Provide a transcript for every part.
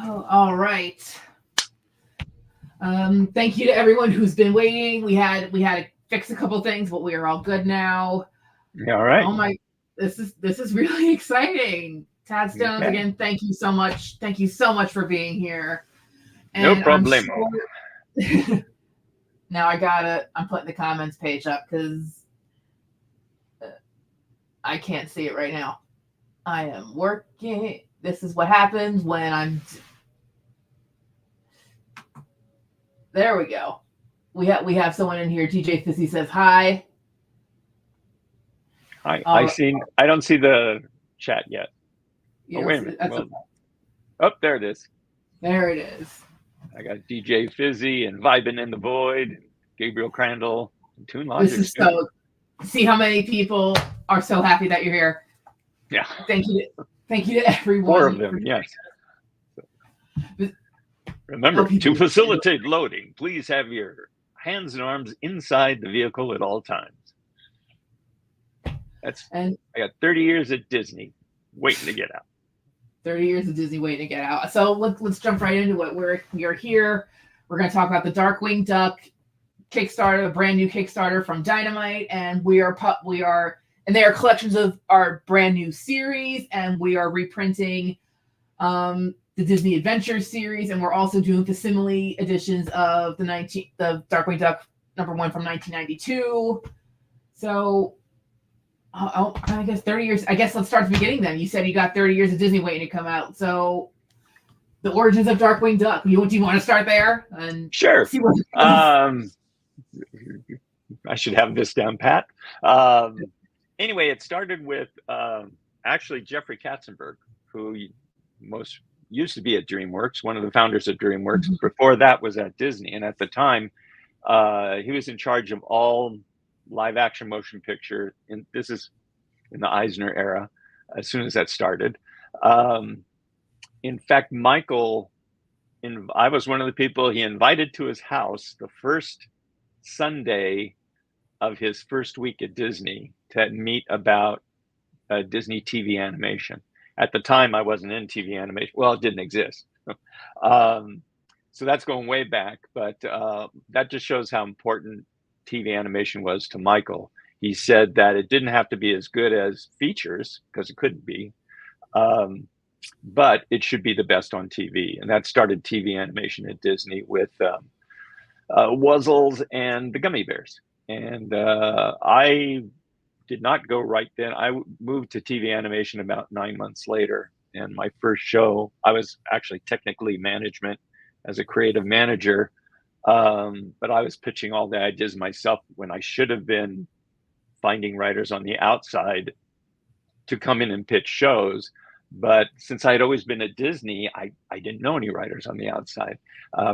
Oh, all right. Thank you to everyone who's been waiting. We had to fix a couple things, but we are all good now. Yeah, all right. Oh my, this is really exciting. Tad Stones, Okay. again, thank you so much. Thank you so much for being here. No And I'm problemo. sure now I'm putting the comments page up because I can't see it right now. I am working. This is what happens when there we go. We have someone in here. TJ Fizzy says hi. I All right. seen. I don't see the chat yet. Oh, You know, wait a minute. that's Well, okay. up there it is. There it is. I got DJ Fizzy and Vibin in the Void, and Gabriel Crandall, and Tune This Logic is Studio. so. See how many people are so happy that you're here. Yeah, Thank you to four of everyone for them. Yes. joining us. Oh, Remember, to people. facilitate loading, please have your hands and arms inside the vehicle at all times. That's. And I got 30 years at Disney, waiting to get out. 30 years of Disney waiting to get out. So let's jump right into it. We are here. We're going to talk about the Darkwing Duck Kickstarter, a brand new Kickstarter from Dynamite, and and they are collections of our brand new series, and we are reprinting the Disney Adventure series, and we're also doing facsimile editions of the Darkwing Duck #1 from 1992. So I guess 30 years. I guess let's start at the beginning then. You said you got 30 years of Disney waiting to come out. So the origins of Darkwing Duck. Do you want to start there and Sure. see what? I should have this down pat. Anyway, it started with actually Jeffrey Katzenberg, who most used to be at DreamWorks, one of the founders of DreamWorks. Mhm. Before that was at Disney, and at the time, he was in charge of all live action motion picture. And this is in the Eisner era. As soon as that started, in fact, Michael. I was one of the people he invited to his house the first Sunday of his first week at Disney to meet about Disney TV animation. At the time, I wasn't in TV animation. Well, it didn't exist. So that's going way back, but that just shows how important TV animation was to Michael. He said that it didn't have to be as good as features, because it couldn't be, but it should be the best on TV. And that started TV animation at Disney with Wuzzles and the Gummy Bears. And I did not go right then. I moved to TV animation about 9 months later. And my first show, I was actually technically management as a creative manager, but I was pitching all the ideas myself when I should have been finding writers on the outside to come in and pitch shows. But since I had always been at Disney, I didn't know any writers on the outside.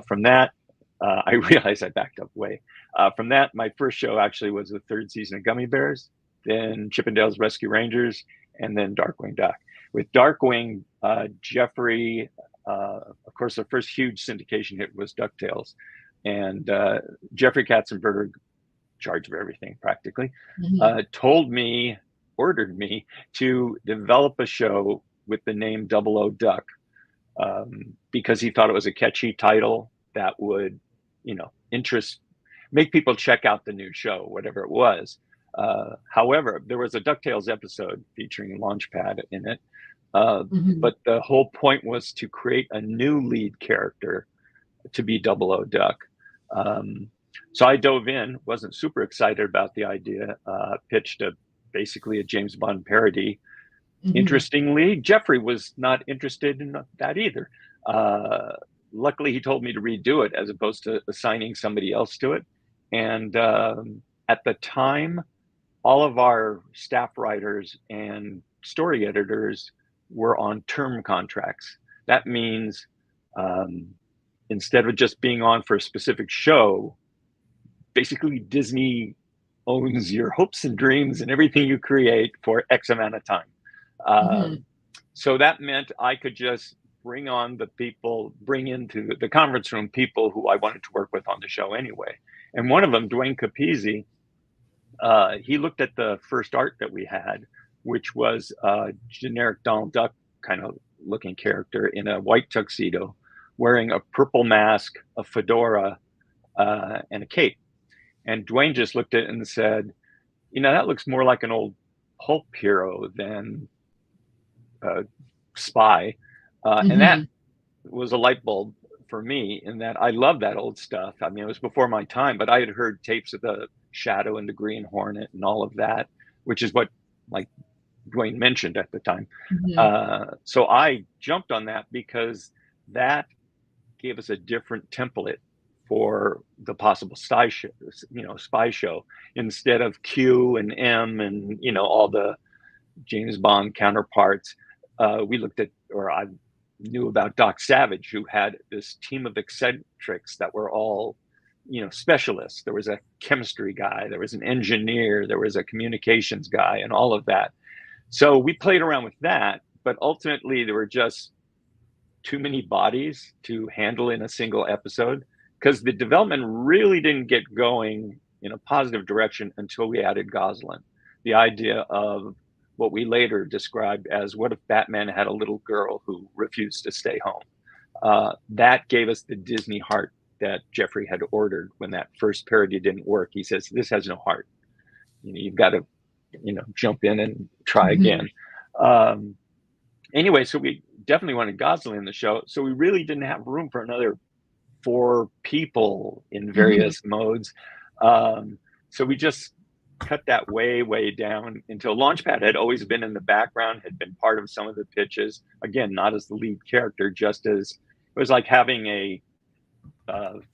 From that, I realized I backed up way. From that, my first show actually was the third season of Gummy Bears, then Chippendales Rescue Rangers, and then Darkwing Duck. With Darkwing, Jeffrey, of course, the first huge syndication hit was DuckTales. And Jeffrey Katzenberg, in charge of everything practically, ordered me to develop a show with the name Double O Duck, because he thought it was a catchy title that would, make people check out the new show, whatever it was. However, there was a DuckTales episode featuring Launchpad in it, but the whole point was to create a new lead character to be Double O Duck. So I dove in, wasn't super excited about the idea, pitched basically a James Bond parody. Interestingly, Jeffrey was not interested in that either. Luckily, he told me to redo it as opposed to assigning somebody else to it. And at the time, all of our staff writers and story editors were on term contracts. That means instead of just being on for a specific show, basically Disney owns your hopes and dreams and everything you create for X amount of time. So that meant I could just bring into the conference room people who I wanted to work with on the show anyway. And one of them, Dwayne Capizzi, he looked at the first art that we had, which was a generic Donald Duck kind of looking character in a white tuxedo, wearing a purple mask, a fedora, and a cape. And Dwayne just looked at it and said, that looks more like an old pulp hero than a spy. And that was a light bulb for me, in that I love that old stuff. I mean, it was before my time, but I had heard tapes of the Shadow and the Green Hornet and all of that, which is what, like, Dwayne mentioned at the time. So I jumped on that because that gave us a different template for the possible spy show, instead of Q and M and all the James Bond counterparts. We looked at, or I knew about Doc Savage, who had this team of eccentrics that were all specialists. There was a chemistry guy, there was an engineer, there was a communications guy, and all of that. So we played around with that, but ultimately there were just too many bodies to handle in a single episode, because the development really didn't get going in a positive direction until we added Gosalyn. The idea of what we later described as, what if Batman had a little girl who refused to stay home? That gave us the Disney heart that Jeffrey had ordered when that first parody didn't work. He says, this has no heart. You've got to, jump in and try again. Anyway, so we definitely wanted Gosalyn in the show. So we really didn't have room for another 4 people in various modes. So we just cut that way down until Launchpad had always been in the background, had been part of some of the pitches. Again, not as the lead character, just as it was like having a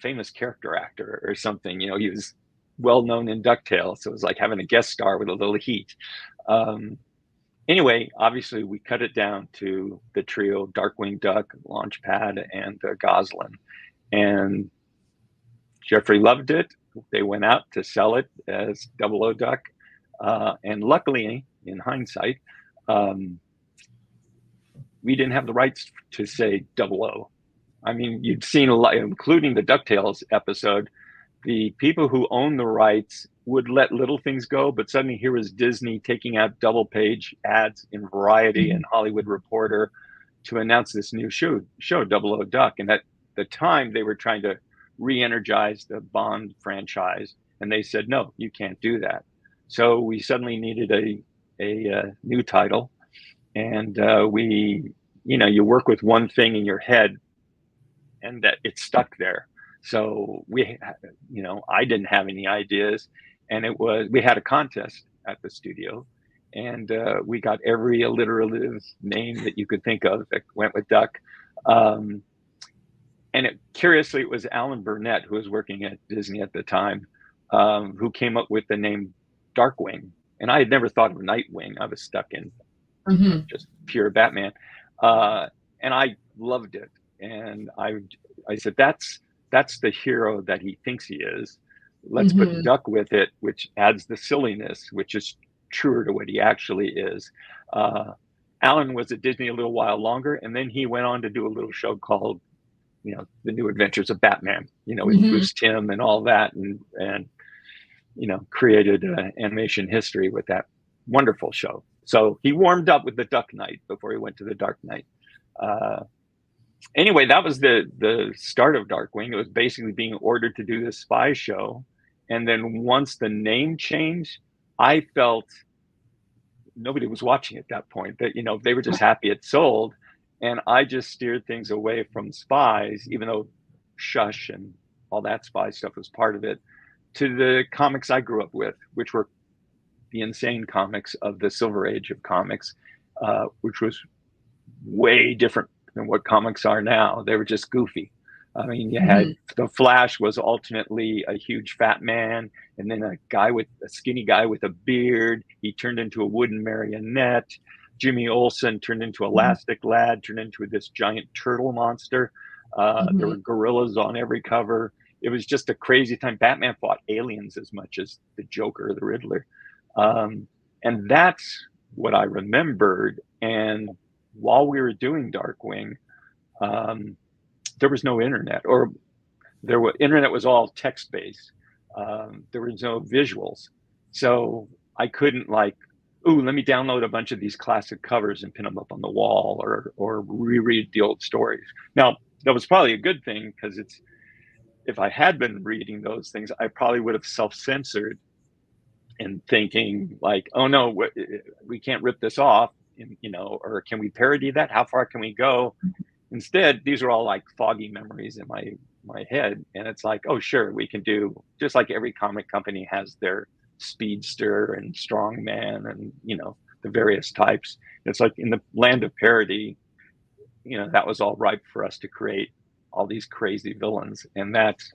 famous character actor or something. He was well known in DuckTales, so it was like having a guest star with a little heat. Anyway, obviously we cut it down to the trio: Darkwing Duck, Launchpad, and Gosalyn. And Jeffrey loved it. They went out to sell it as 00 Duck. And luckily, in hindsight, we didn't have the rights to say 00. I mean, you'd seen a lot, including the DuckTales episode. The people who own the rights would let little things go, but suddenly here was Disney taking out double-page ads in Variety and Hollywood Reporter to announce this new show 00 Duck. And at the time, they were trying to re-energize the Bond franchise, and they said, no, you can't do that. So we suddenly needed a new title, and you work with one thing in your head, and that it stuck there. So I didn't have any ideas, and we had a contest at the studio, and we got every alliterative name that you could think of that went with Duck. And curiously, it was Alan Burnett, who was working at Disney at the time, who came up with the name Darkwing. And I had never thought of Nightwing. I was stuck in just pure Batman. And I loved it. And I said, that's the hero that he thinks he is. Let's put Duck with it, which adds the silliness, which is truer to what he actually is. Alan was at Disney a little while longer, and then he went on to do a little show called The New Adventures of Batman, with Bruce Timm and all that, and created animation history with that wonderful show. So he warmed up with the Duck Knight before he went to the Dark Knight. Anyway, that was the start of Darkwing. It was basically being ordered to do this spy show. And then once the name changed, I felt nobody was watching at that point, that, they were just happy it sold. And I just steered things away from spies, even though Shush and all that spy stuff was part of it, to the comics I grew up with, which were the insane comics of the Silver Age of comics, which was way different than what comics are now. They were just goofy. I mean, you had the Flash was ultimately a huge fat man, and then a skinny guy with a beard. He turned into a wooden marionette. Jimmy Olsen turned into Elastic Lad, turned into this giant turtle monster. There were gorillas on every cover. It was just a crazy time. Batman fought aliens as much as the Joker or the Riddler. And that's what I remembered. And while we were doing Darkwing, there was no internet, or internet was all text-based. There was no visuals. So I couldn't ooh, let me download a bunch of these classic covers and pin them up on the wall, or reread the old stories. Now, that was probably a good thing, because if I had been reading those things, I probably would have self-censored and thinking like, oh no, we can't rip this off, or can we parody that? How far can we go? Instead, these are all like foggy memories in my head, and it's like, oh sure, we can do, just like every comic company has their speedster and strongman and the various types. It's like in the land of parody, that was all ripe for us to create all these crazy villains. And that's,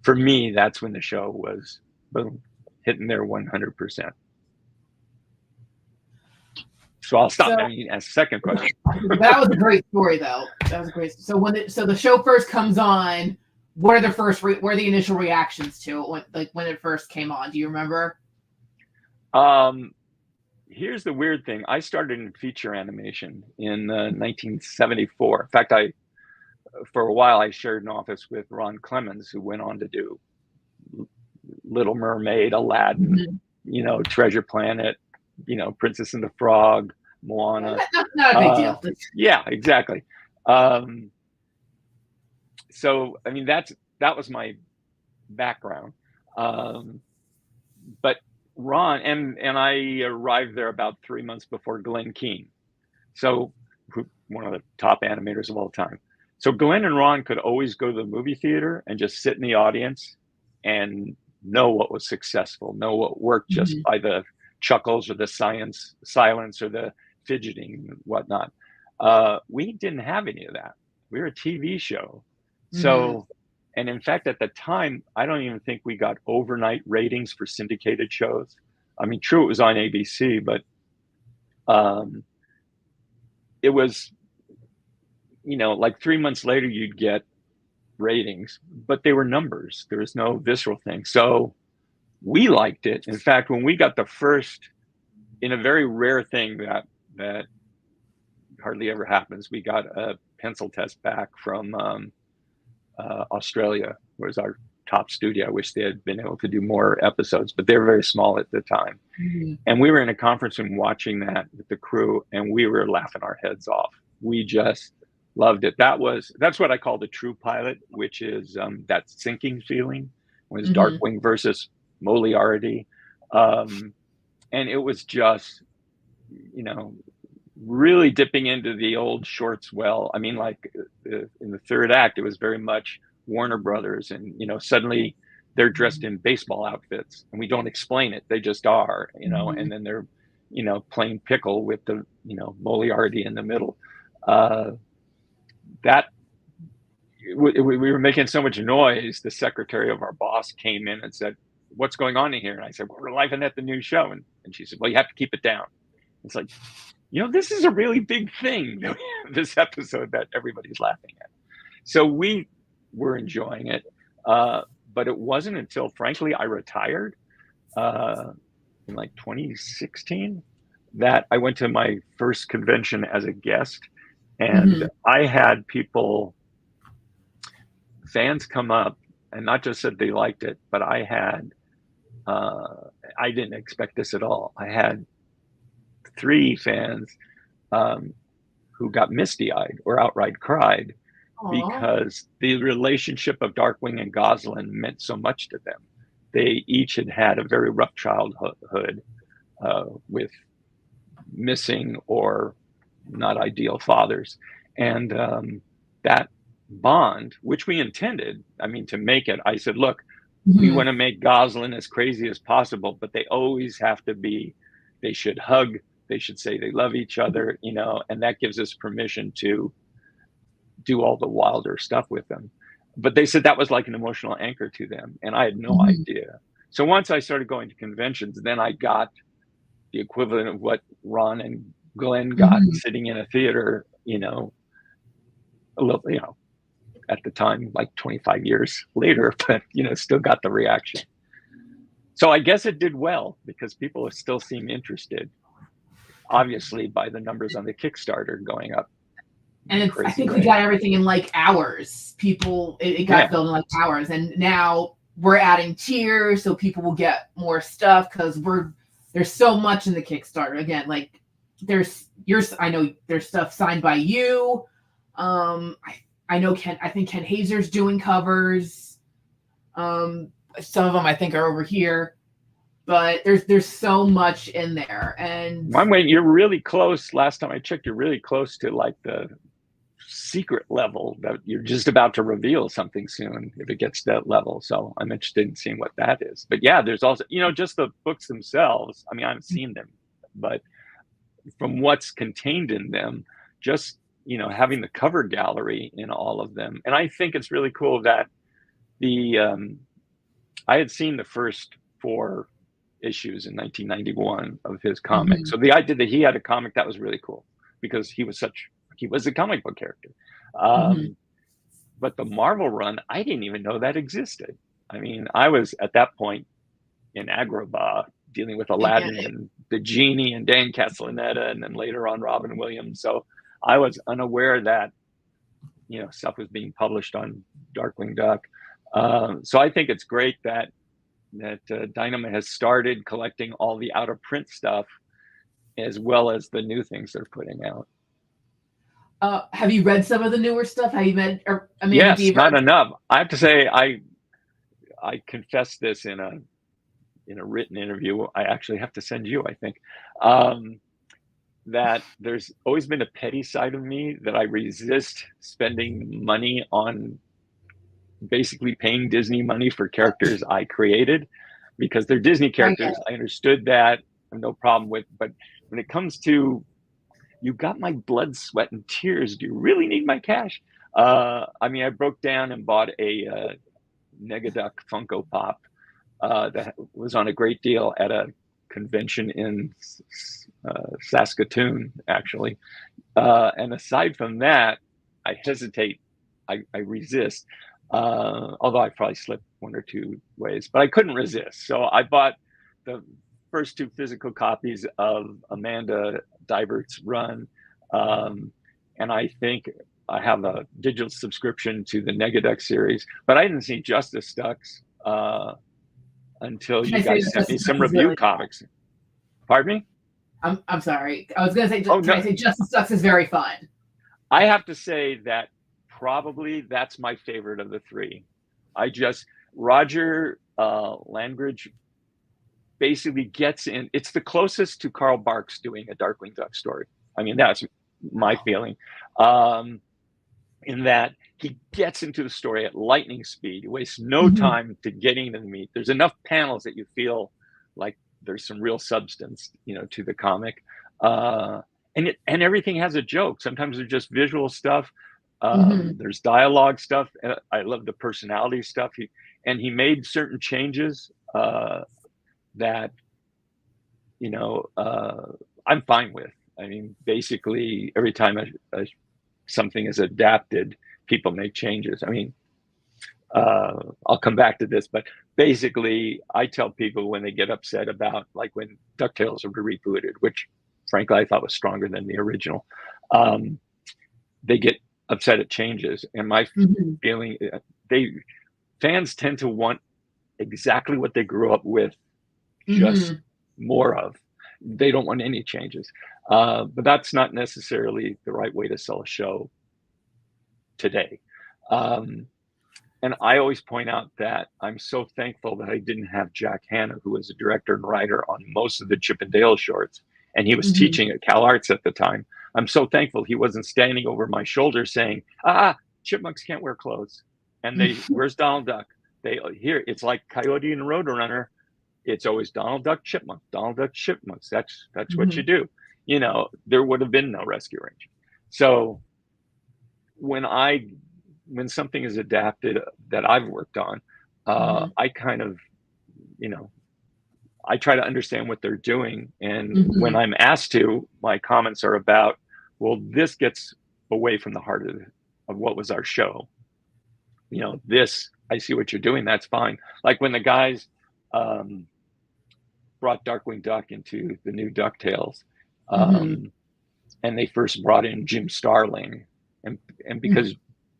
for me, that's when the show was, boom, hitting their 100%. So I'll stop. I mean, ask the second question. That was a great story, though. That was great. So so the show first comes on, what are the initial reactions to it when it first came on? Do you remember? Here's the weird thing. I started in feature animation in 1974. In fact, for a while I shared an office with Ron Clemens, who went on to do Little Mermaid, Aladdin, Treasure Planet, Princess and the Frog, Moana. Not a big deal. Yeah, exactly. So I mean, that was my background. But Ron and I arrived there about 3 months before Glenn Keane, so one of the top animators of all time. So Glenn and Ron could always go to the movie theater and just sit in the audience and know what was successful, know what worked just by the chuckles or the silence or the fidgeting and whatnot. We didn't have any of that. We were a TV show. So, and in fact, at the time, I don't even think we got overnight ratings for syndicated shows. I mean, true, it was on ABC, but it was, like 3 months later, you'd get ratings, but they were numbers. There was no visceral thing. So we liked it. In fact, when we got the first, in a very rare thing that hardly ever happens, we got a pencil test back from Australia, was our top studio. I wish they had been able to do more episodes, but they were very small at the time. And we were in a conference room watching that with the crew, and we were laughing our heads off. We just loved it. That's what I call the true pilot, which is that sinking feeling when it's Darkwing versus Moriarty. And it was just, really dipping into the old shorts well. I mean, like in the third act, it was very much Warner Brothers, and suddenly they're dressed in baseball outfits, and we don't explain it; they just are, and then they're, playing pickle with the, Moriarty in the middle. That we were making so much noise. The secretary of our boss came in and said, "What's going on in here?" And I said, "We're laughing at the new show," and she said, "Well, you have to keep it down." It's like, this is a really big thing, this episode that everybody's laughing at. So we were enjoying it. But it wasn't until, frankly, I retired in like 2016 that I went to my first convention as a guest. And I had fans come up and not just said they liked it, but I didn't expect this at all. I had 3 fans who got misty-eyed or outright cried because the relationship of Darkwing and Gosalyn meant so much to them. They each had a very rough childhood with missing or not ideal fathers. And that bond, which we intended, to make it, I said, look, we want to make Gosalyn as crazy as possible, but they always have to be, they should hug, they should say they love each other, and that gives us permission to do all the wilder stuff with them. But they said that was like an emotional anchor to them, and I had no idea. So once I started going to conventions, then I got the equivalent of what Ron and Glenn got sitting in a theater, a little, at the time, like 25 years later, but, still got the reaction. So I guess it did well because people still seem interested, obviously, by the numbers on the Kickstarter going up. And I think we got everything in like hours. It got filled in like hours. And now we're adding tiers so people will get more stuff because we're there's so much in the Kickstarter. Again, like I know there's stuff signed by you. I know I think Ken Hazer's doing covers. Some of them I think are over here, but there's so much in there. And I'm waiting. You're really close. Last time I checked, you're really close to like the secret level that you're just about to reveal something soon if it gets to that level. So I'm interested in seeing what that is. But yeah, there's also, just the books themselves. I mean, I haven't seen them, but from what's contained in them, just, having the cover gallery in all of them. And I think it's really cool that I had seen the first 4 issues in 1991 of his comic. Mhm. So the idea that he had a comic, that was really cool because he was a comic book character. But the Marvel run, I didn't even know that existed. I mean, I was at that point in Agrabah dealing with Aladdin and the Genie and Dan Castellaneta, and then later on Robin Williams. So I was unaware that, stuff was being published on Darkwing Duck. So I think it's great that Dynamite has started collecting all the out of print stuff as well as the new things they're putting out. Have you read some of the newer stuff? Have you met Amanda Yes, Deaver? not enough. I have to say, I confessed this in a written interview. I actually have to send you, I think, that there's always been a petty side of me that I resist spending money on basically paying Disney money for characters I created, because they're Disney characters. I understood that. I have no problem with, but when it comes to, you got my blood, sweat, and tears, do you really need my cash? I mean, I broke down and bought a Negaduck Funko Pop that was on a great deal at a convention in Saskatoon, actually. And aside from that, I hesitate. I resist. Although I probably slipped 1 or 2 ways, but I couldn't resist. So I bought the first 2 physical copies of Amanda Divert's run. And I think I have a digital subscription to the Negaduck series, but I didn't see Justice Ducks until you guys sent me some review comics. Pardon me? I'm sorry. I was going to say Justice Ducks is very fun. I have to say that probably that's my favorite of the 3. Roger Langridge basically gets in. It's the closest to Carl Barks doing a Darkwing Duck story. I mean, that's my feeling. In that he gets into the story at lightning speed. He wastes no time to getting to the meat. There's enough panels that you feel like there's some real substance, to the comic. And everything has a joke. Sometimes there's just visual stuff. There's dialogue stuff. I love the personality stuff. He made certain changes that, I'm fine with. I mean, basically every time something is adapted, people make changes. I mean, I'll come back to this, but basically I tell people when they get upset about, like when DuckTales were rebooted, which frankly I thought was stronger than the original, they get upset at changes. And my feeling, fans tend to want exactly what they grew up with, just more of. They don't want any changes. But that's not necessarily the right way to sell a show today. And I always point out that I'm so thankful that I didn't have Jack Hanna, who was a director and writer on most of the Chip and Dale shorts, and he was teaching at Cal Arts at the time. I'm so thankful he wasn't standing over my shoulder saying, chipmunks can't wear clothes. And where's Donald Duck? It's like Coyote and Roadrunner. It's always Donald Duck, Chipmunk, Donald Duck, Chipmunks. That's what you do. There would have been no Rescue Ranger. So when something is adapted that I've worked on, I kind of, I try to understand what they're doing. And when I'm asked to, my comments are about, well, this gets away from the heart of what was our show. I see what you're doing. That's fine. Like when the guys brought Darkwing Duck into the new DuckTales, and they first brought in Jim Starling, and because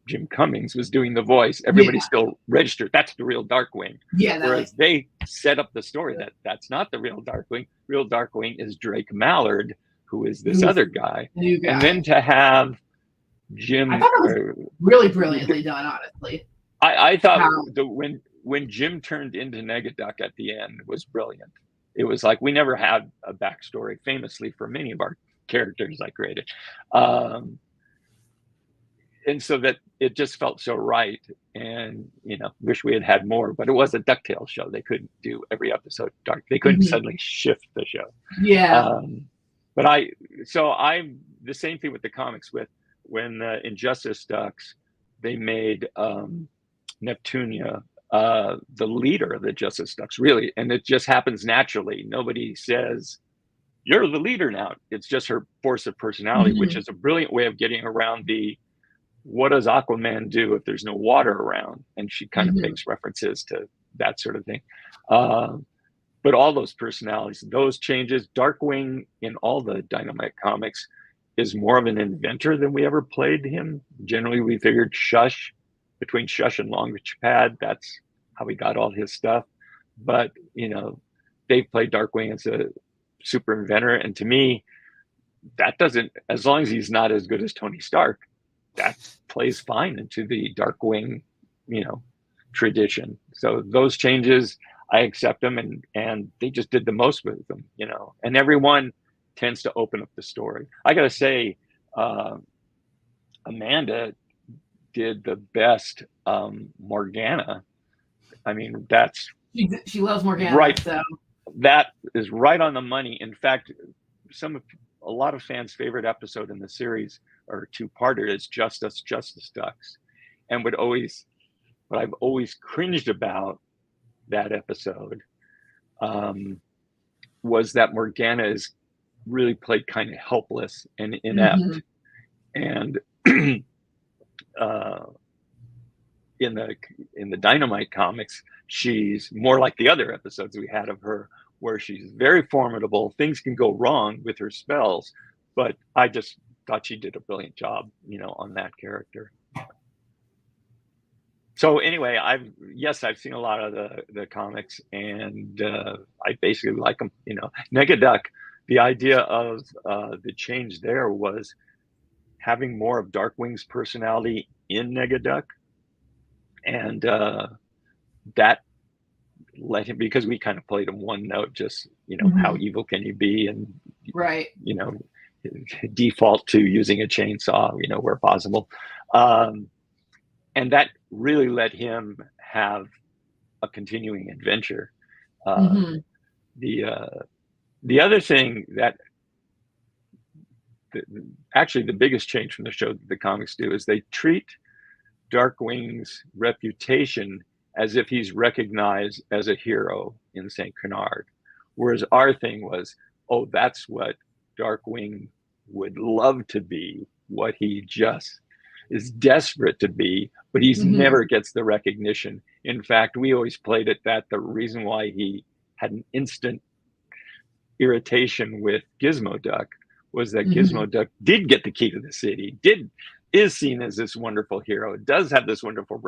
Jim Cummings was doing the voice, everybody still registered that's the real Darkwing. Yeah. Whereas they set up the story that that's not the real Darkwing. Real Darkwing is Drake Mallard, who is this other guy. And then to have Jim, I thought it was really brilliantly done, honestly. I thought when Jim turned into Negaduck at the end was brilliant. It was like we never had a backstory, famously, for many of our characters I created. And so that it just felt so right. And, you know, wish we had had more, but it was a DuckTales show. They couldn't do every episode dark. They couldn't suddenly shift the show. Yeah. But I'm the same thing with the comics. With when Injustice Ducks, they made Neptunia the leader of the Justice Ducks, really. And it just happens naturally. Nobody says, you're the leader now. It's just her force of personality, which is a brilliant way of getting around what does Aquaman do if there's no water around? And she kind of makes references to that sort of thing. But all those personalities, those changes, Darkwing in all the Dynamite comics is more of an inventor than we ever played him. Generally, we figured between Shush and Launchpad, that's how we got all his stuff. But, you know, they played Darkwing as a super inventor. And to me, that doesn't, as long as he's not as good as Tony Stark, that plays fine into the Darkwing, you know, tradition. So those changes, I accept them, and they just did the most with them, you know. And everyone tends to open up the story. I got to say, Amanda did the best Morgana. I mean, that's she loves Morgana, right? So that is right on the money. In fact, a lot of fans' favorite episode in the series, or two-parter, is Justice Ducks, and what I've always cringed about that episode was that Morgana is really played kind of helpless and inept, and in the Dynamite comics, she's more like the other episodes we had of her, where she's very formidable. Things can go wrong with her spells, but I just thought she did a brilliant job, you know, on that character. So anyway, I've seen a lot of the comics, and I basically like them. You know, Negaduck, the idea of the change there was having more of Darkwing's personality in Negaduck, and that let him, because we kind of played him one note, just, you know, how evil can you be, and you know, default to using a chainsaw, you know, where possible, and that really let him have a continuing adventure. The other thing that actually the biggest change from the show that the comics do is they treat Darkwing's reputation as if he's recognized as a hero in St. Canard. Whereas our thing was, oh, that's what Darkwing would love to be, what he just is desperate to be, but he's never gets the recognition. In fact, we always played it that the reason why he had an instant irritation with Gizmo Duck was that Gizmo Duck did get the key to the city, is seen as this wonderful hero, does have this wonderful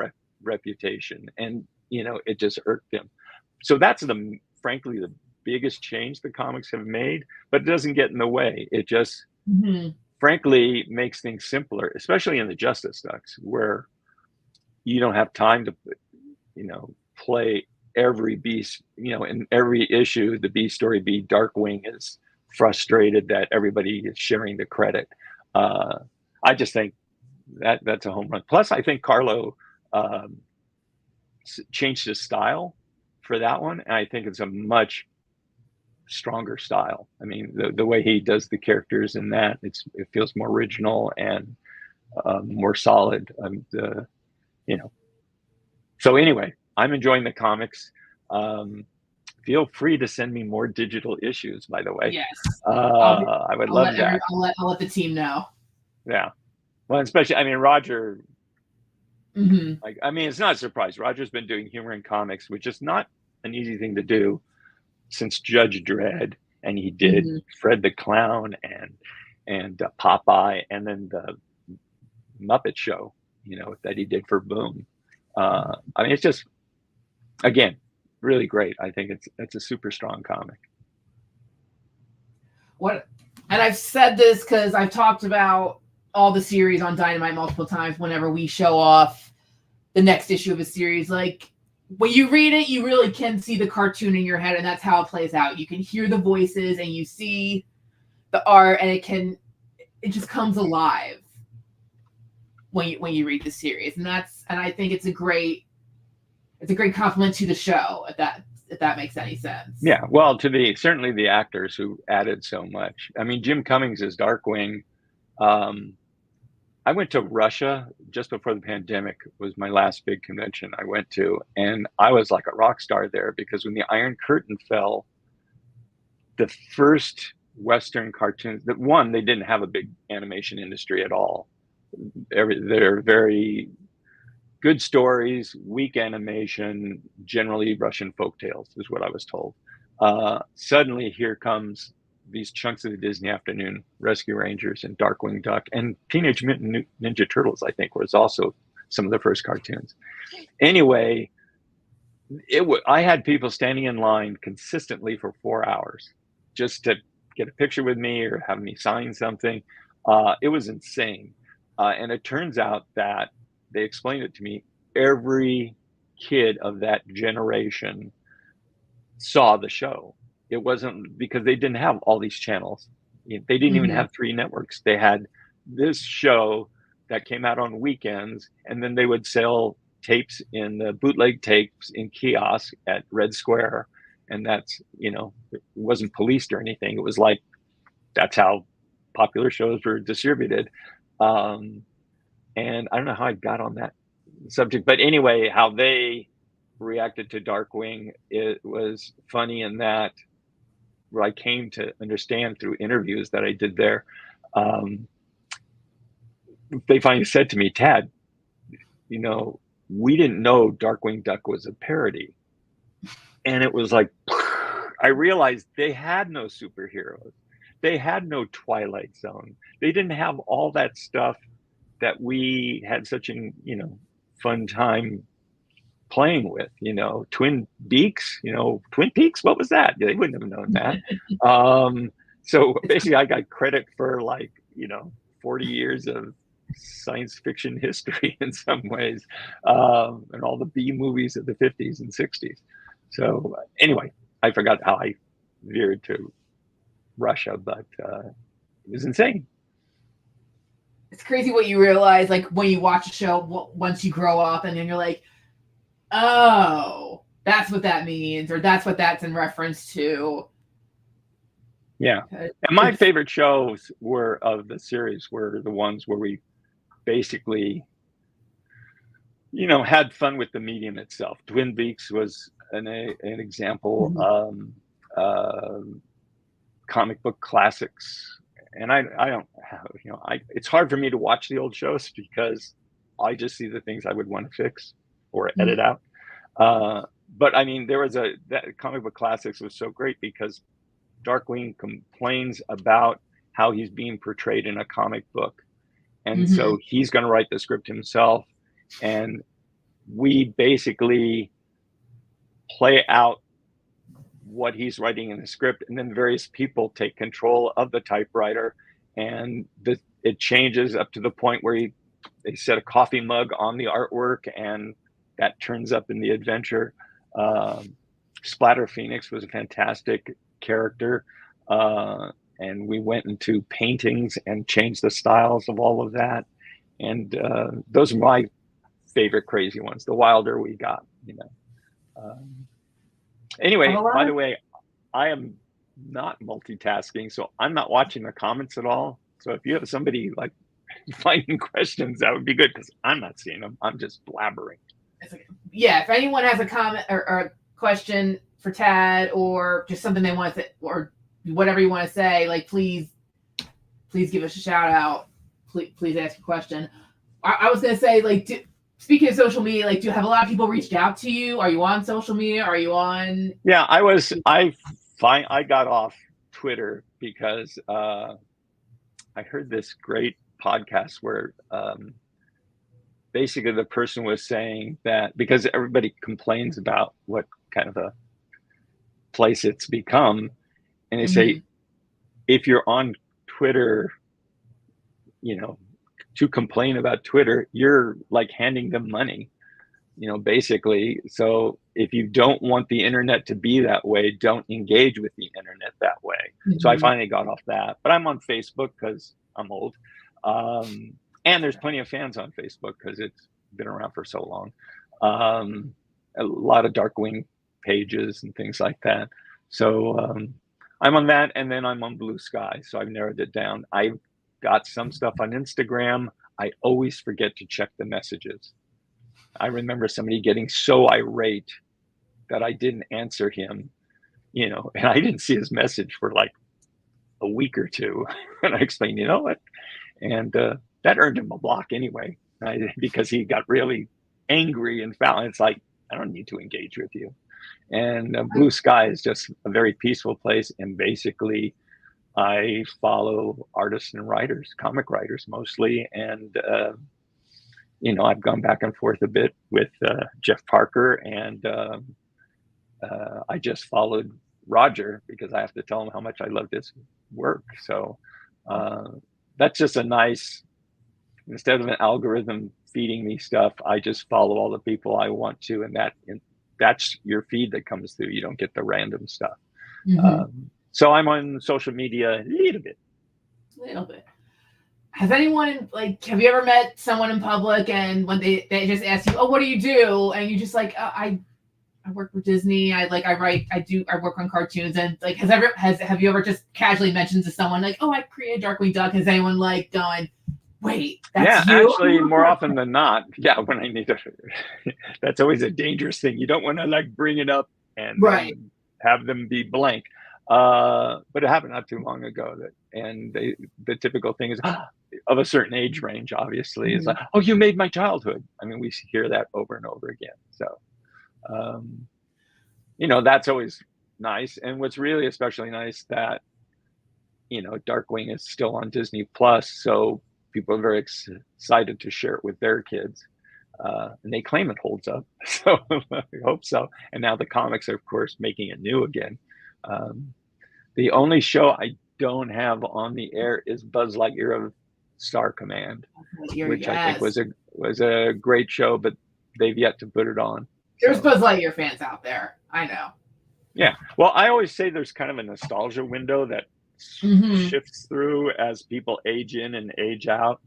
reputation, and, you know, it just irked him. So that's frankly the biggest change the comics have made, but it doesn't get in the way. It just frankly makes things simpler, especially in the Justice Ducks, where you don't have time to, you know, play every beast, you know, in every issue, the B story B, Darkwing is frustrated that everybody is sharing the credit. I just think that's a home run. Plus, I think Carlo changed his style for that one, and I think it's a much stronger style. I mean, the way he does the characters in that, it feels more original and more solid. You know. So anyway, I'm enjoying the comics. Feel free to send me more digital issues, by the way. Yes. I would love that. I'll let the team know. Yeah. Well, especially, I mean, Roger, like, I mean, it's not a surprise. Roger's been doing humor in comics, which is not an easy thing to do, since Judge Dredd, and he did Fred the Clown and Popeye, and then the Muppet Show. that he did for Boom. I mean, it's just, again, really great. I think it's a super strong comic. And I've said this because I've talked about all the series on Dynamite multiple times whenever we show off the next issue of a series. Like, when you read it, you really can see the cartoon in your head, and that's how it plays out. You can hear the voices and you see the art, and it just comes alive when you read the series. And I think it's a great compliment to the show, if that makes any sense. Yeah, well, certainly the actors who added so much. I mean, Jim Cummings as Darkwing. I went to Russia just before the pandemic. Was my last big convention I went to, and I was like a rock star there, because when the Iron Curtain fell, the first Western cartoons they didn't have a big animation industry at all. They're very good stories, weak animation, generally Russian folktales is what I was told. Suddenly here comes these chunks of the Disney Afternoon, Rescue Rangers and Darkwing Duck, and Teenage Mutant Ninja Turtles, I think, was also some of the first cartoons. Anyway, I had people standing in line consistently for 4 hours just to get a picture with me or have me sign something. It was insane. And it turns out that they explained it to me, every kid of that generation saw the show. It wasn't because they didn't have all these channels. They didn't even have 3 networks. They had this show that came out on weekends, and then they would sell tapes in the bootleg tapes in kiosks at Red Square. And that's, it wasn't policed or anything. It was like, that's how popular shows were distributed. And I don't know how I got on that subject, but anyway, how they reacted to Darkwing, it was funny in that, what I came to understand through interviews that I did there, they finally said to me, Tad, we didn't know Darkwing Duck was a parody. And it was like, I realized they had no superheroes. They had no Twilight Zone. They didn't have all that stuff that we had such an, fun time playing with, Twin Peaks, what was that? They wouldn't have known that. So basically I got credit for 40 years of science fiction history in some ways, and all the B movies of the 50s and 60s. So anyway, I forgot how I veered to Russia, but it was insane. It's crazy what you realize, like, when you watch a show once you grow up, and then you're like, oh, that's what that means, or that's what that's in reference to. Yeah. And my favorite shows of the series were the ones where we basically, had fun with the medium itself. Twin Peaks was an example. Comic book classics. And I don't have, it's hard for me to watch the old shows because I just see the things I would want to fix or edit out. But I mean, that Comic Book Classics was so great because Darkwing complains about how he's being portrayed in a comic book. And so he's going to write the script himself. And we basically play out what he's writing in the script, and then various people take control of the typewriter, and it changes up to the point where they set a coffee mug on the artwork, and that turns up in the adventure. Splatter Phoenix was a fantastic character, and we went into paintings and changed the styles of all of that, and those are my favorite crazy ones. The wilder we got, Anyway, by the way, I am not multitasking, so I'm not watching the comments at all. So if you have somebody finding questions, that would be good, because I'm not seeing them. I'm just blabbering. Yeah, if anyone has a comment or a question for Tad, or just something they want to, or whatever you want to say, please give us a shout out. Please ask a question. I was gonna say, speaking of social media, do you have a lot of people reached out to you? Are you on social media? Are you on? Yeah, I got off Twitter because I heard this great podcast where basically the person was saying that because everybody complains about what kind of a place it's become, and they say, if you're on Twitter, you know, to complain about Twitter, you're like handing them money, you know, basically. So if you don't want the internet to be that way, don't engage with the internet that way. So I finally got off that, but I'm on Facebook because I'm old. And there's plenty of fans on Facebook because it's been around for so long. A lot of Darkwing pages and things like that. So I'm on that, and then I'm on Blue Sky. So I've narrowed it down. I've got some stuff on Instagram. I always forget to check the messages. I remember somebody getting so irate that I didn't answer him, you know, and I didn't see his message for like a week or two. And I explained, you know what? And that earned him a block anyway, because he got really angry and foul. And it's like, I don't need to engage with you. And Blue Sky is just a very peaceful place. And basically, I follow artists and writers, comic writers mostly. And, you know, I've gone back and forth a bit with Jeff Parker. And I just followed Roger because I have to tell him how much I love his work. So that's just a nice, instead of an algorithm feeding me stuff, I just follow all the people I want to. And that's your feed that comes through. You don't get the random stuff. So I'm on social media a little bit. Has anyone, like, have you ever met someone in public and when they just ask you, oh, what do you do? And you just like, I work for Disney. I work on cartoons. And like, have you ever just casually mentioned to someone like, oh, I created Darkwing Duck? Has anyone like gone, wait, that's you? Actually, more often than not. Yeah, when I need to, that's always a dangerous thing. You don't want to like bring it up and have them be blank. But it happened not too long ago the typical thing is of a certain age range, obviously, is like, oh, you made my childhood. I mean, we hear that over and over again. So, you know, that's always nice. And what's really especially nice that, you know, Darkwing is still on Disney Plus. So people are very excited to share it with their kids. And they claim it holds up. So I hope so. And now the comics are, of course, making it new again. The only show I don't have on the air is Buzz Lightyear of Star Command, which I think was a great show, but they've yet to put it on. There's Buzz Lightyear fans out there. I know. Yeah. Well, I always say there's kind of a nostalgia window that shifts through as people age in and age out.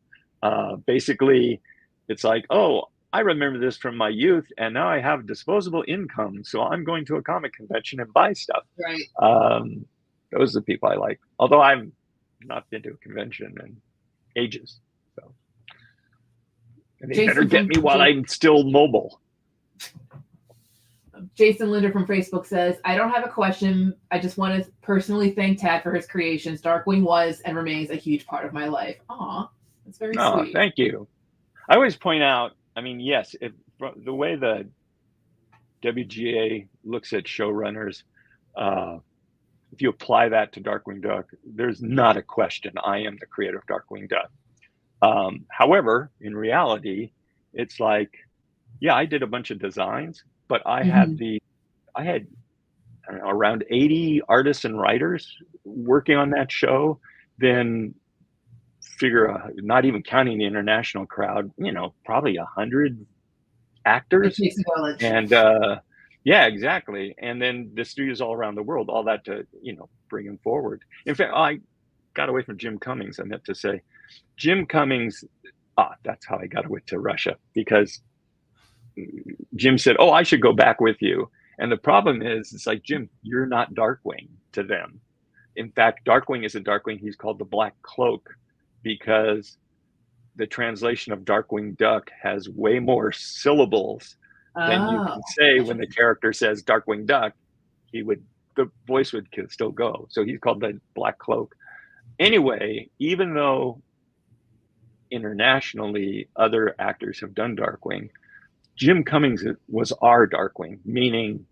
Basically, it's like, oh, I remember this from my youth, and now I have disposable income, so I'm going to a comic convention and buy stuff. Right. Those are the people I like. Although I've not been to a convention in ages, so and they better get me while I'm still mobile. Jason Linder from Facebook says, I don't have a question. I just want to personally thank Tad for his creations. Darkwing was and remains a huge part of my life. Aw, that's very sweet. Thank you. I always point out, I mean, yes, the way the WGA looks at showrunners, if you apply that to Darkwing Duck, there's not a question. I am the creator of Darkwing Duck. However, in reality, it's like, yeah, I did a bunch of designs, but I had I don't know, around 80 artists and writers working on that show. Then not even counting the international crowd, you know, probably 100 actors. And yeah, exactly. And then the studios all around the world, all that to, you know, bring him forward. In fact, I got away from Jim Cummings. I meant to say Jim Cummings. That's how I got away to Russia, because Jim said, oh, I should go back with you. And the problem is, it's like, Jim, you're not Darkwing to them. In fact, Darkwing isn't Darkwing. He's called the Black Cloak because the translation of Darkwing Duck has way more syllables than you can say when the character says Darkwing Duck. The voice would still go. So he's called the Black Cloak. Anyway, even though internationally other actors have done Darkwing, Jim Cummings was our Darkwing, meaning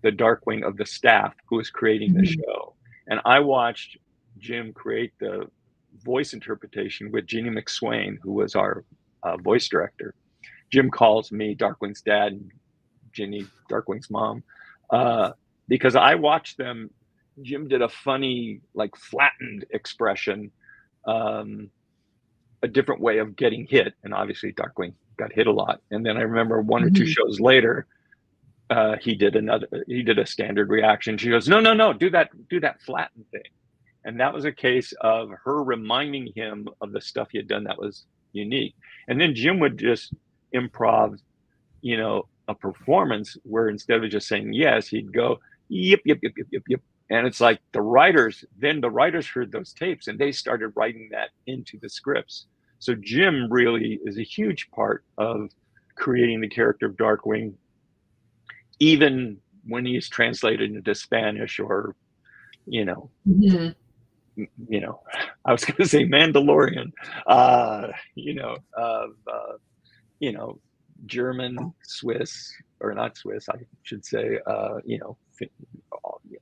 the Darkwing of the staff who was creating the show. And I watched Jim create the voice interpretation with Jeannie McSwain, who was our voice director. Jim calls me Darkwing's dad and Ginny Darkwing's mom, because I watched them. Jim did a funny, like, flattened expression, a different way of getting hit, and obviously Darkwing got hit a lot. And then I remember one or two shows later, he did a standard reaction. She goes, no, do that flattened thing. And that was a case of her reminding him of the stuff he had done that was unique. And then Jim would just improv, a performance where instead of just saying yes, he'd go, yep. And it's like the writers heard those tapes and they started writing that into the scripts. So Jim really is a huge part of creating the character of Darkwing, even when he's translated into Spanish or, I was going to say Mandalorian, German, Swiss, or not Swiss, I should say,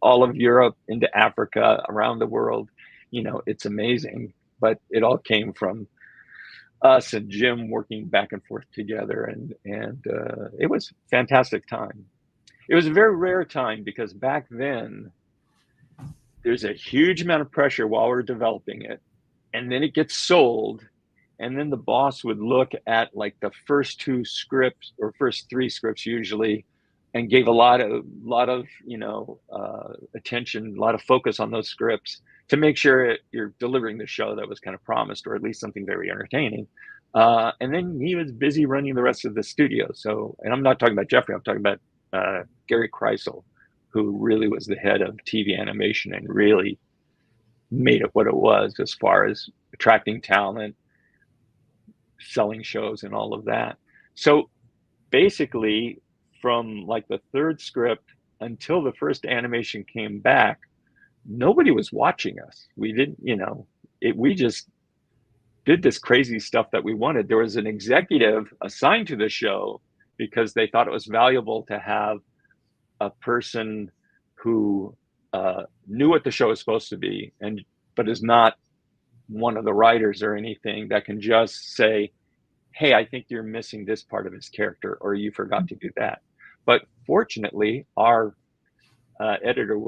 all of Europe into Africa, around the world. It's amazing, but it all came from us and Jim working back and forth together, and it was a fantastic time. It was a very rare time because back then there's a huge amount of pressure while we're developing it, and then it gets sold, and then the boss would look at like the first two scripts or first three scripts usually, and gave a lot of attention, a lot of focus on those scripts to make sure you're delivering the show that was kind of promised, or at least something very entertaining. And then he was busy running the rest of the studio. So, and I'm not talking about Jeffrey, I'm talking about Gary Kreisel, who really was the head of TV animation and really made it what it was as far as attracting talent, selling shows, and all of that. So basically, from like the third script until the first animation came back, nobody was watching us. We didn't, we just did this crazy stuff that we wanted. There was an executive assigned to the show because they thought it was valuable to have a person who knew what the show was supposed to be, but is not one of the writers or anything, that can just say, hey, I think you're missing this part of his character, or you forgot to do that. But fortunately, our editor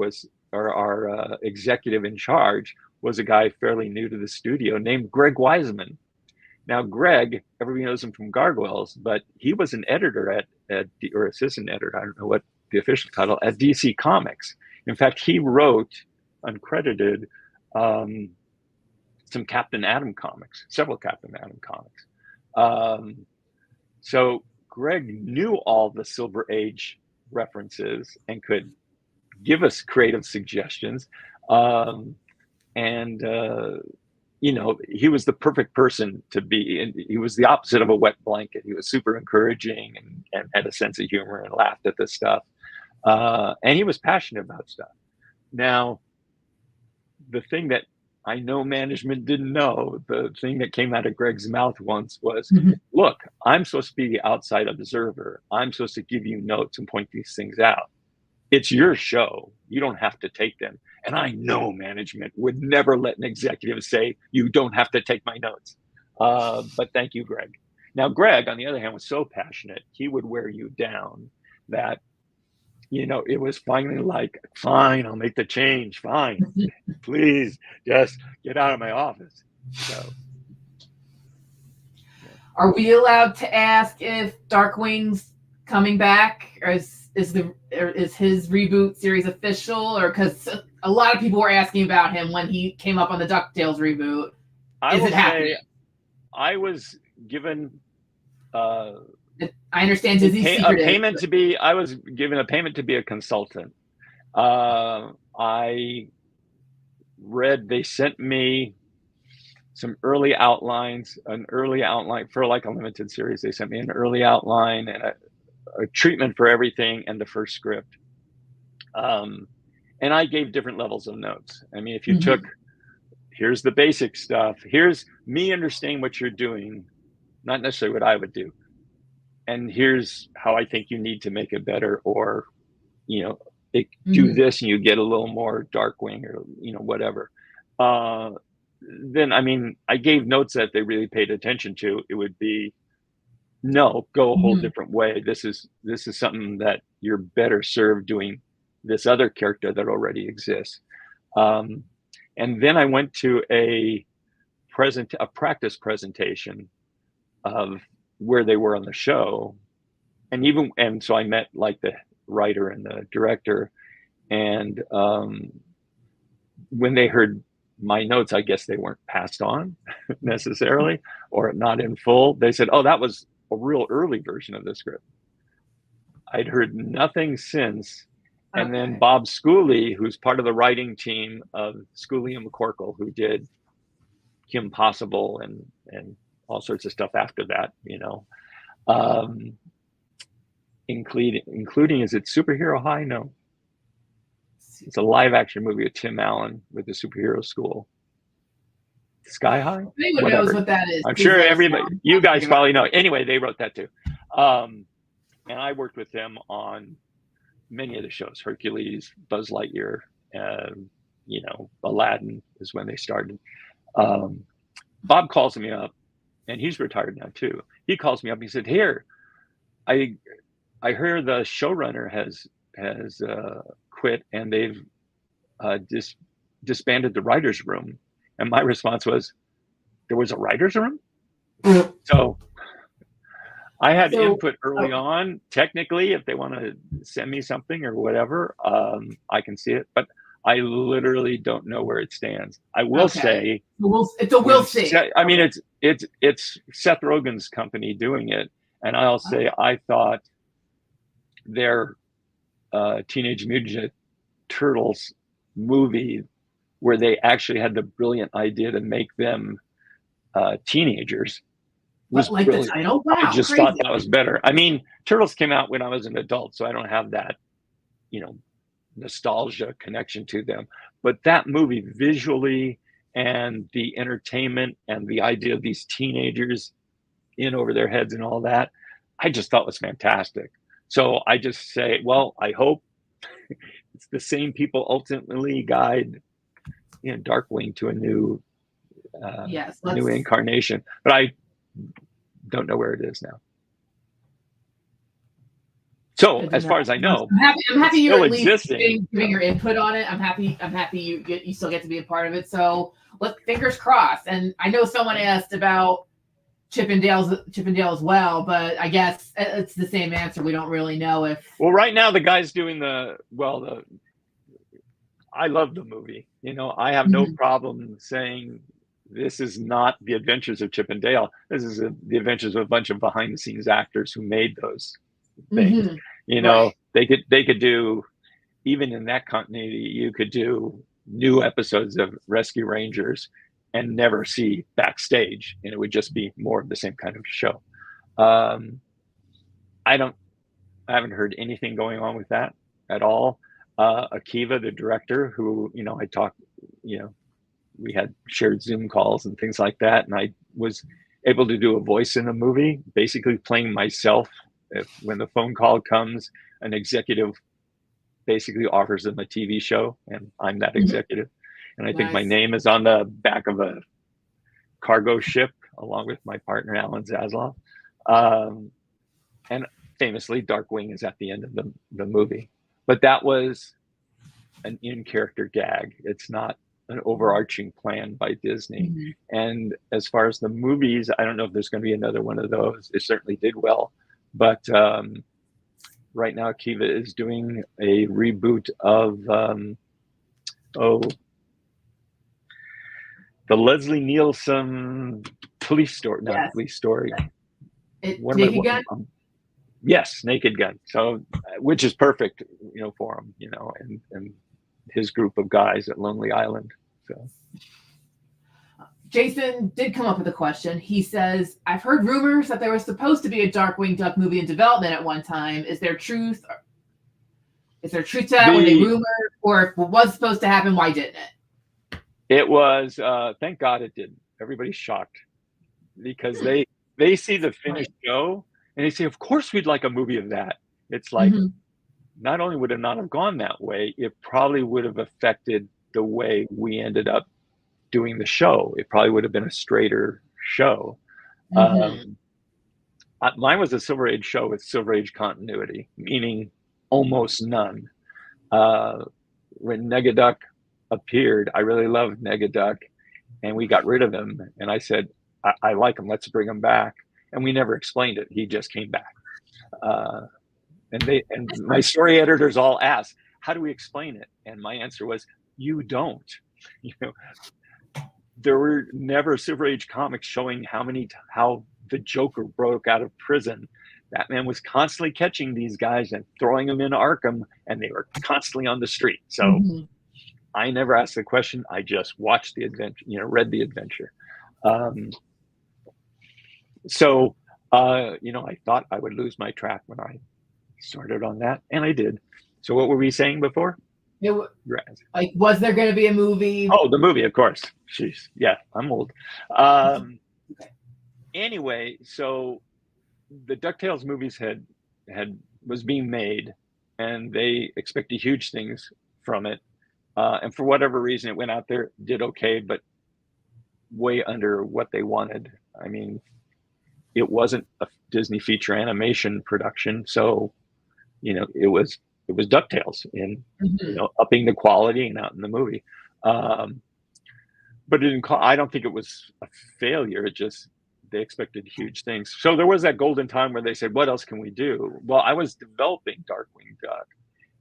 our executive in charge was a guy fairly new to the studio named Greg Wiseman. Now, Greg, everybody knows him from Gargoyles, but he was an editor or assistant editor, I don't know what the official title, at DC Comics. In fact, he wrote, uncredited, some Captain Atom comics, several Captain Atom comics. So Greg knew all the Silver Age references and could give us creative suggestions. He was the perfect person to be, and he was the opposite of a wet blanket. He was super encouraging and had a sense of humor and laughed at this stuff. And he was passionate about stuff. Now, the thing that I know management didn't know, the thing that came out of Greg's mouth once was, look, I'm supposed to be the outside observer. I'm supposed to give you notes and point these things out. It's your show. You don't have to take them. And I know management would never let an executive say, you don't have to take my notes. But thank you, Greg. Now, Greg, on the other hand, was so passionate, he would wear you down that, it was finally like, fine, I'll make the change. Fine, please just get out of my office. So, are we allowed to ask if Darkwing's coming back, or is his reboot series official? Or because a lot of people were asking about him when he came up on the DuckTales reboot. Is it happening? I was given I understand Disney's secretive. I was given a payment to be a consultant. I read, they sent me some early outlines, for like a limited series. They sent me an early outline and a treatment for everything and the first script. And I gave different levels of notes. I mean, if you took, here's the basic stuff, here's me understanding what you're doing, not necessarily what I would do, and here's how I think you need to make it better, or, do this and you get a little more Darkwing, or, whatever. Then, I mean, I gave notes that they really paid attention to. It would be, no, go a whole Mhm. different way. This is something that you're better served doing this other character that already exists. And then I went to a practice presentation of where they were on the show, and so I met like the writer and the director, and when they heard my notes, I guess they weren't passed on necessarily, or not in full. They said, "Oh, that was a real early version of the script." I'd heard nothing since. And then Okay. Bob Schooley, who's part of the writing team of Schooley and McCorkle, who did Kim Possible and all sorts of stuff after that, including, is it Superhero High? No, it's a live action movie with Tim Allen with the superhero school. Sky High? Anyone Whatever. knows what that is. I'm Please sure let us everybody, know. you guys probably know. Anyway, they wrote that too. And I worked with them on many of the shows, Hercules, Buzz Lightyear, Aladdin is when they started. Bob calls me up, and he's retired now too. He calls me up. He said, "Here, I heard the showrunner has quit, and they've disbanded the writers' room." And my response was, "There was a writers' room?" So I had input early on. Technically, if they want to send me something or whatever, I can see it. But I literally don't know where it stands. I will say, we'll see. I mean, it's Seth Rogen's company doing it, and I'll say I thought their Teenage Mutant Turtles movie, where they actually had the brilliant idea to make them teenagers, was like brilliant. The title? Wow, I just crazy. thought that was better. I mean, Turtles came out when I was an adult, so I don't have that, nostalgia connection to them. But that movie, visually, and the entertainment and the idea of these teenagers in over their heads and all that, I just thought was fantastic. So I just say, well, I hope it's the same people ultimately guide Darkwing to a new new incarnation. But I don't know where it is now. So as far as I know, I'm happy you're at least giving your input on it. I'm happy you still get to be a part of it. So fingers crossed. And I know someone asked about Chip and Dale as well, but I guess it's the same answer. We don't really know if. Well, right now the guy's doing I love the movie. I have no problem saying this is not the adventures of Chip and Dale. This is the adventures of a bunch of behind the scenes actors who made those things. They could do, even in that continuity, you could do new episodes of Rescue Rangers and never see backstage, and it would just be more of the same kind of show. I haven't heard anything going on with that at all. Akiva, the director, who I talked, we had shared Zoom calls and things like that, and I was able to do a voice in the movie, basically playing myself. When the phone call comes, an executive basically offers them a TV show, and I'm that executive. And I think my name is on the back of a cargo ship, along with my partner, Alan Zaslow. And famously, Darkwing is at the end of the movie. But that was an in-character gag. It's not an overarching plan by Disney. And as far as the movies, I don't know if there's going to be another one of those. It certainly did well. But right now, Akiva is doing a reboot of the Leslie Nielsen police story. Not police story. Naked Gun? Yes, Naked Gun. So, which is perfect, for him, and his group of guys at Lonely Island. So. Jason did come up with a question. He says, "I've heard rumors that there was supposed to be a Darkwing Duck movie in development at one time. Is there truth? Is there truth to that? Were they rumored, or if it was supposed to happen, why didn't it?" It was. Thank God it didn't. Everybody's shocked because they see the finished show and they say, "Of course we'd like a movie of that." It's like, not only would it not have gone that way, it probably would have affected the way we ended up doing the show. It probably would have been a straighter show. Mine was a Silver Age show with Silver Age continuity, meaning almost none. When Negaduck appeared, I really loved Negaduck, and we got rid of him. And I said, I like him. Let's bring him back. And we never explained it. He just came back. And my story editors all asked, how do we explain it? And my answer was, you don't. You know, there were never Silver Age comics showing how the Joker broke out of prison. Batman was constantly catching these guys and throwing them in Arkham, and they were constantly on the street. So I never asked the question. I just watched the adventure, read the adventure. I thought I would lose my track when I started on that, and I did. So what were we saying before? Was there going to be a movie? Oh, the movie, of course. Jeez, yeah, I'm old. Anyway, so the DuckTales movies was being made, and they expected huge things from it. And for whatever reason, it went out there, did okay, but way under what they wanted. I mean, it wasn't a Disney feature animation production, so it was DuckTales in upping the quality and out in the movie. But I don't think it was a failure. It just, they expected huge things. So there was that golden time where they said, what else can we do? Well, I was developing Darkwing Duck,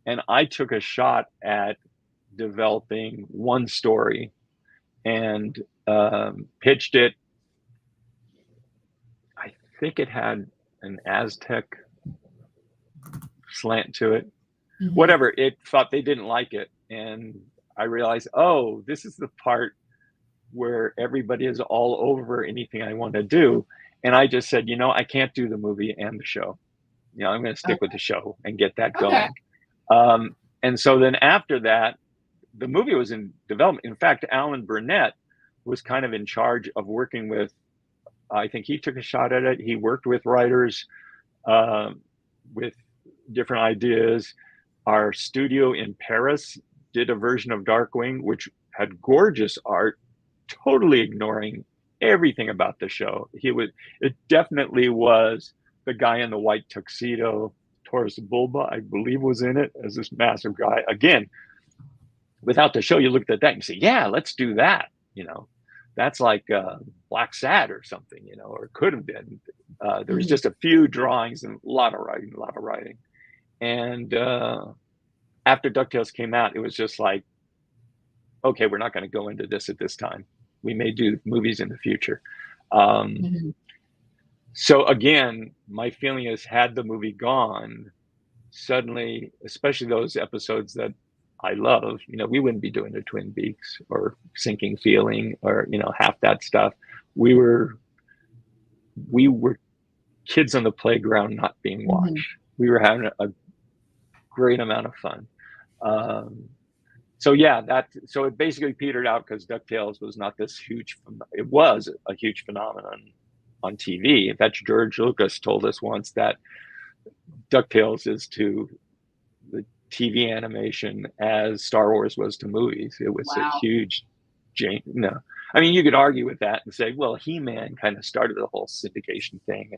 and I took a shot at developing one story and pitched it. I think it had an Aztec slant to it. Whatever, it thought they didn't like it. And I realized, oh, this is the part where everybody is all over anything I want to do. And I just said, I can't do the movie and the show. I'm going to stick with the show and get that going. And so then after that, the movie was in development. In fact, Alan Burnett was kind of in charge of working with, I think he took a shot at it. He worked with writers with different ideas. Our studio in Paris did a version of Darkwing, which had gorgeous art, totally ignoring everything about the show. It definitely was the guy in the white tuxedo. Taurus Bulba, I believe, was in it as this massive guy. Again, without the show, you looked at that and you say, yeah, let's do that. That's like Black Sad or something, or it could have been. There was just a few drawings and a lot of writing. And after DuckTales came out, it was just like, okay, we're not going to go into this at this time. We may do movies in the future. So again, my feeling is, had the movie gone, suddenly, especially those episodes that I love, we wouldn't be doing the Twin Peaks or Sinking Feeling or, half that stuff. We were kids on the playground not being watched. We were having a great amount of fun. So it basically petered out because DuckTales was not this huge. It was a huge phenomenon on TV. In fact, George Lucas told us once that DuckTales is to the TV animation as Star Wars was to movies. It was a huge change. No, I mean, you could argue with that and say, well, He-Man kind of started the whole syndication thing,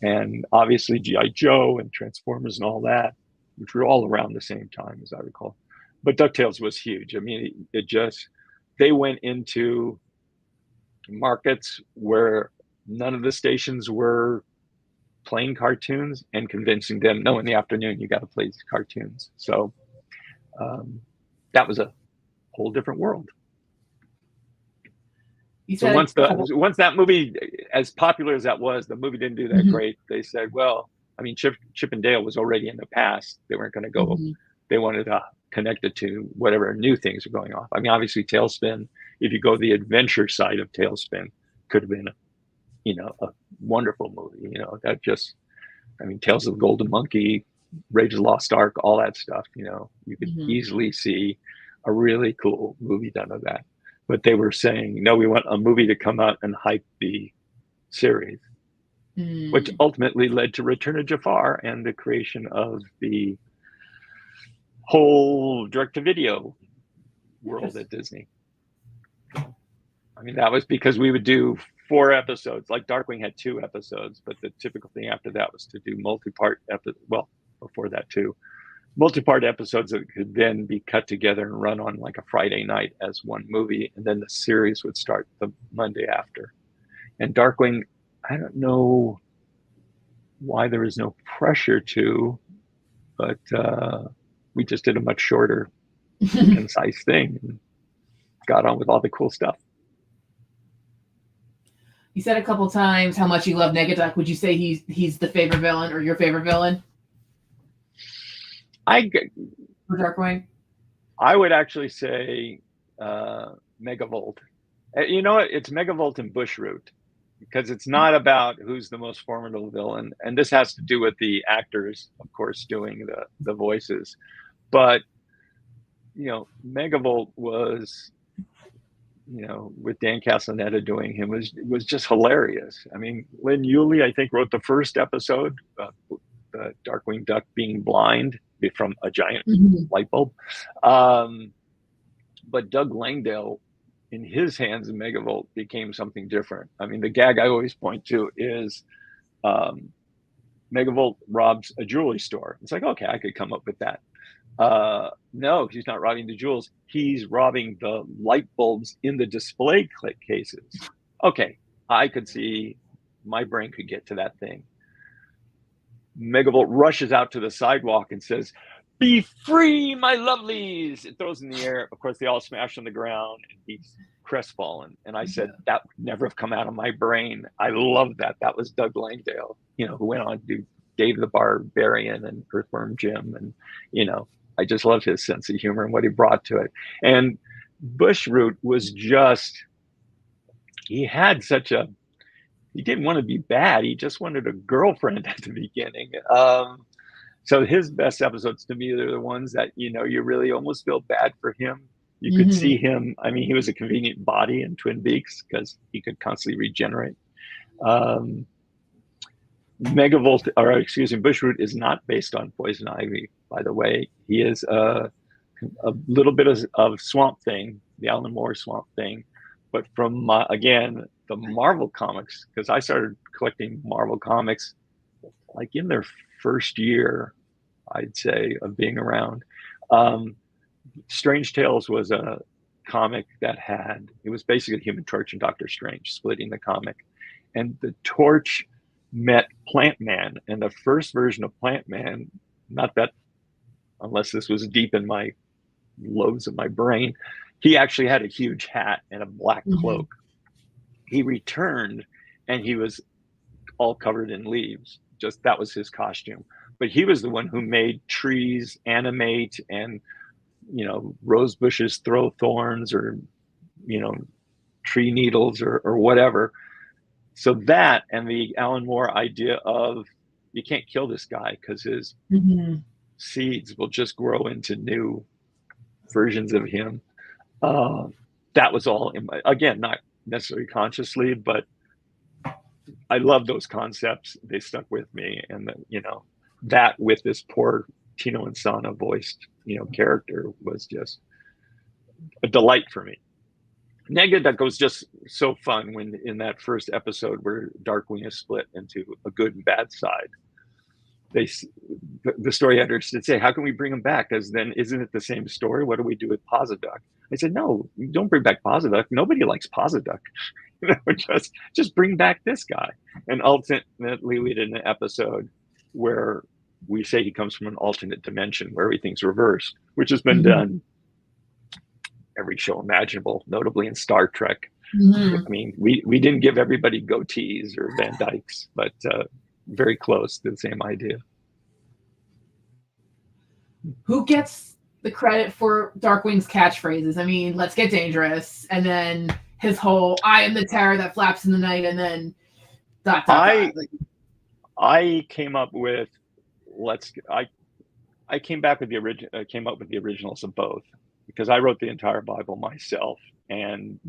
and obviously G.I. Joe and Transformers and all that, which were all around the same time, as I recall. But DuckTales was huge. I mean, they went into markets where none of the stations were playing cartoons and convincing them, no, in the afternoon, you got to play these cartoons. So that was a whole different world. So once that movie, as popular as that was, the movie didn't do that great. They said, well, I mean, Chip and Dale was already in the past. They weren't going to go. They wanted to connect it to whatever new things are going on. I mean, obviously, Tailspin, if you go the adventure side of Tailspin, could have been, a wonderful movie. Tales of the Golden Monkey, Rage of the Lost Ark, all that stuff. You could easily see a really cool movie done of that. But they were saying, no, we want a movie to come out and hype the series, which ultimately led to Return of Jafar and the creation of the whole direct-to-video world at Disney. I mean, that was because we would do 4 episodes. Like Darkwing had 2 episodes, but the typical thing after that was to do multi-part well, before that too, multi-part episodes that could then be cut together and run on like a Friday night as one movie, and then the series would start the Monday after. And Darkwing, I don't know why there was no pressure to, but we just did a much shorter, concise thing and got on with all the cool stuff. You said a couple times how much you love Negaduck. Would you say he's the favorite villain or your favorite villain? For Darkwing? I would actually say Megavolt. You know what? It's Megavolt and Bushroot, because it's not about who's the most formidable villain. And this has to do with the actors, of course, doing the voices. But, you know, Megavolt was, you know, with Dan Castellaneta doing him was just hilarious. I mean, Lynn Yulee, I think, wrote the first episode, the Darkwing Duck being blind from a giant light bulb. But Doug Langdale, in his hands, in Megavolt became something different. I mean, the gag I always point to is Megavolt robs a jewelry store. It's like, okay, I could come up with that. No, he's not robbing the jewels. He's robbing the light bulbs in the display cases. Okay, I could see, my brain could get to that thing. Megavolt rushes out to the sidewalk and says, "Be free, my lovelies!" It throws in the air. Of course, they all smash on the ground, and he's crestfallen. And I said, that would never have come out of my brain. I love that. That was Doug Langdale, you know, who went on to do Dave the Barbarian and Earthworm Jim. And, you know, I just love his sense of humor and what he brought to it. And Bushroot was just, he had such a, he didn't want to be bad. He just wanted a girlfriend at the beginning. So his best episodes to me are the ones that, you know, you really almost feel bad for him. You could see him. I mean, he was a convenient body in Twin Peaks because he could constantly regenerate. Megavolt, or excuse me, Bushroot is not based on Poison Ivy, by the way. He is a little bit of Swamp Thing, the Alan Moore Swamp Thing, but from, again, the Marvel comics, because I started collecting Marvel comics like in their first year, I'd say, of being around. Strange Tales was a comic that had, it was basically Human Torch and Doctor Strange splitting the comic. And the Torch met Plant Man, and the first version of Plant Man, not that, unless this was deep in my lobes of my brain, he actually had a huge hat and a black cloak. He returned and he was all covered in leaves. Just, that was his costume. But he was the one who made trees animate, and, you know, rose bushes throw thorns, or, you know, tree needles, or whatever. So that, and the Alan Moore idea of, you can't kill this guy because his seeds will just grow into new versions of him. That was all, again, not necessarily consciously, but I love those concepts. They stuck with me. And, you know, that with this poor Tino Insana voiced, you know, character was just a delight for me. Negaduck was just so fun when, in that first episode where Darkwing is split into a good and bad side, the story editors did say, how can we bring him back? Because then, isn't it the same story? What do we do with Posiduck? I said, no, don't bring back Posiduck. Nobody likes Posiduck. You know, just bring back this guy. And ultimately, we did an episode where we say he comes from an alternate dimension where everything's reversed, which has been done every show imaginable, notably in Star Trek. I mean, we didn't give everybody goatees or Van Dykes, but very close to the same idea. Who gets the credit for Darkwing's catchphrases? I mean, let's get dangerous, and then his whole "I am the terror that flaps in the night," and then ... I came up with I came back with the came up with the originals of both, because I wrote the entire Bible myself and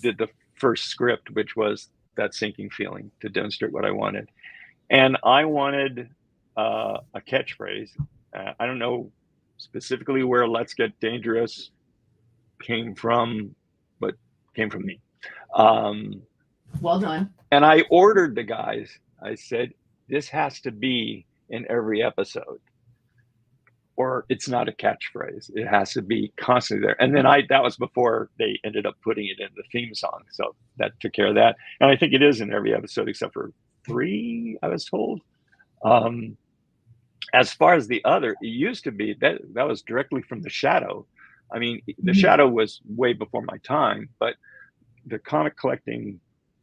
did the first script, which was that sinking feeling to demonstrate what I wanted. And I wanted a catchphrase. I don't know specifically where "Let's Get Dangerous" came from, but came from me. Well done. And I ordered the guys. I said, this has to be in every episode, or it's not a catchphrase. It has to be constantly there. And then that was before they ended up putting it in the theme song. So that took care of that. And I think it is in every episode except for 3, I was told. As far as the other, it used to be that was directly from the Shadow. I mean, the Shadow was way before my time, but the comic collecting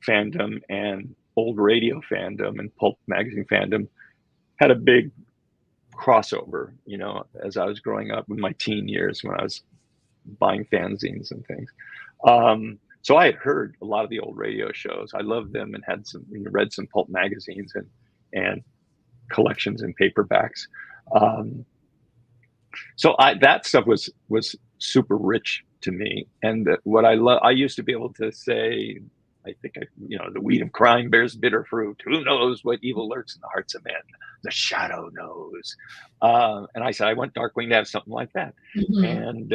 fandom and old radio fandom and pulp magazine fandom had a big crossover, you know, as I was growing up in my teen years when I was buying fanzines and things. So I had heard a lot of the old radio shows. I loved them and had read some pulp magazines and collections and paperbacks. So that stuff was super rich to me. And what I used to be able to say, I think, the weed of crime bears bitter fruit. Who knows what evil lurks in the hearts of men? The Shadow knows. And I said, I want Darkwing to have something like that. And